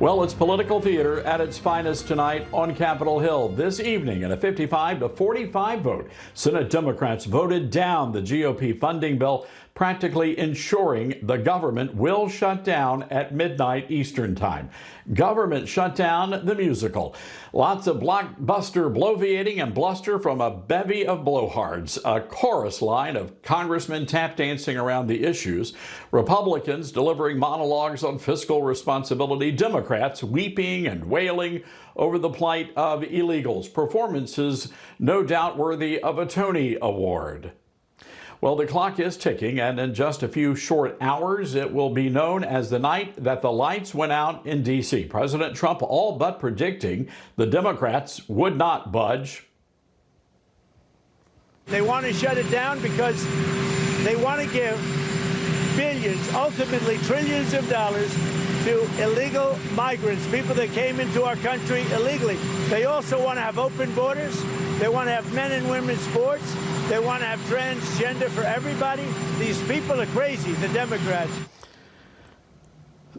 Well, it's political theater at its finest tonight on Capitol Hill. This evening, in a 55-45 vote, Senate Democrats voted down the GOP funding bill, practically ensuring the government will shut down at midnight Eastern Time. Government Shutdown, the musical. Lots of blockbuster bloviating and bluster from a bevy of blowhards. A chorus line of congressmen tap dancing around the issues. Republicans delivering monologues on fiscal responsibility. Democrats weeping and wailing over the plight of illegals. Performances no doubt worthy of a Tony Award. Well, the clock is ticking, and in just a few short hours, it will be known as the night that the lights went out in D.C. President Trump all but predicting the Democrats would not budge. They want to shut it down because they want to give billions, ultimately trillions of dollars to illegal migrants, people that came into our country illegally. They also want to have open borders. They want to have men and women's sports. They want to have transgender for everybody. These people are crazy, the Democrats.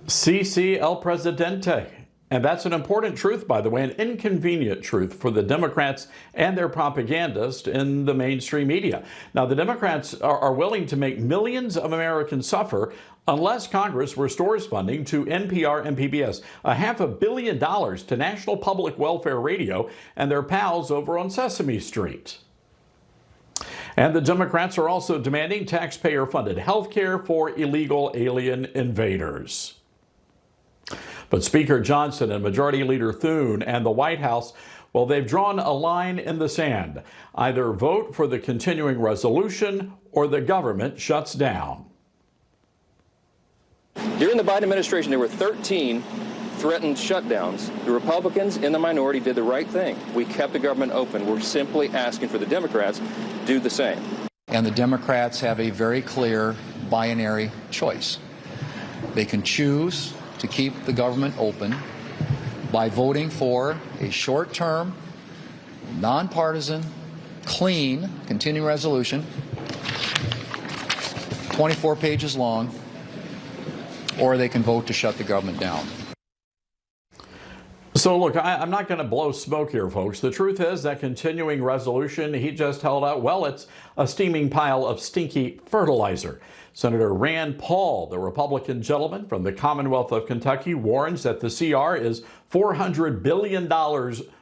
CC El Presidente. And that's an important truth, by the way, an inconvenient truth for the Democrats and their propagandists in the mainstream media. Now, the Democrats are willing to make millions of Americans suffer unless Congress restores funding to NPR and PBS, $500 million to National Public Welfare Radio and their pals over on Sesame Street. And the Democrats are also demanding taxpayer-funded health care for illegal alien invaders. But Speaker Johnson and Majority Leader Thune and the White House, well, they've drawn a line in the sand. Either vote for the continuing resolution or the government shuts down. During the Biden administration, there were 13 threatened shutdowns. The Republicans in the minority did the right thing. We kept the government open. We're simply asking for the Democrats to do the same. And the Democrats have a very clear binary choice. They can choose to keep the government open by voting for a short-term, nonpartisan, clean, continuing resolution, 24 pages long, or they can vote to shut the government down. So look, I'm not going to blow smoke here, folks. The truth is that continuing resolution he just held out, well, it's a steaming pile of stinky fertilizer. Senator Rand Paul, the Republican gentleman from the Commonwealth of Kentucky, warns that the CR is $400 billion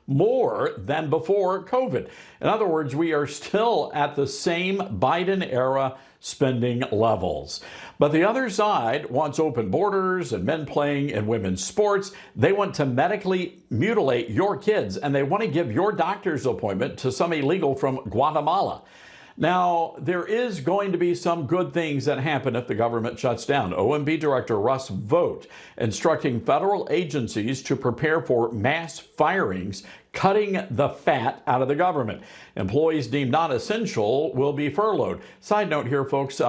more than before COVID. In other words, we are still at the same Biden-era spending levels. But the other side wants open borders and men playing in women's sports. They want to medically mutilate your kids, and they want to give your doctor's appointment to some illegal from Guatemala. Now, there is going to be some good things that happen if the government shuts down. OMB Director Russ Vought instructing federal agencies to prepare for mass firings, cutting the fat out of the government. Employees deemed not essential will be furloughed. Side note here, folks,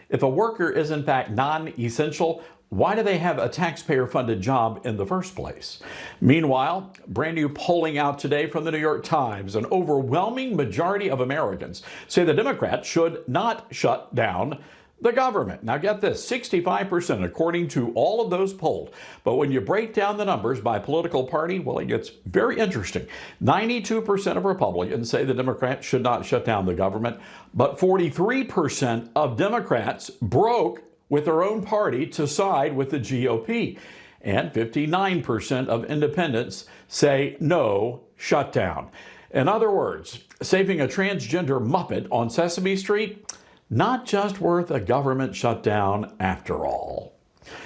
if a worker is in fact non-essential, why do they have a taxpayer-funded job in the first place? Meanwhile, brand new polling out today from the New York Times. An overwhelming majority of Americans say the Democrats should not shut down the government. Now get this, 65% according to all of those polled. But when you break down the numbers by political party, well, it gets very interesting. 92% of Republicans say the Democrats should not shut down the government, but 43% of Democrats broke with their own party to side with the GOP. And 59% of independents say no shutdown. In other words, saving a transgender Muppet on Sesame Street, not just worth a government shutdown after all.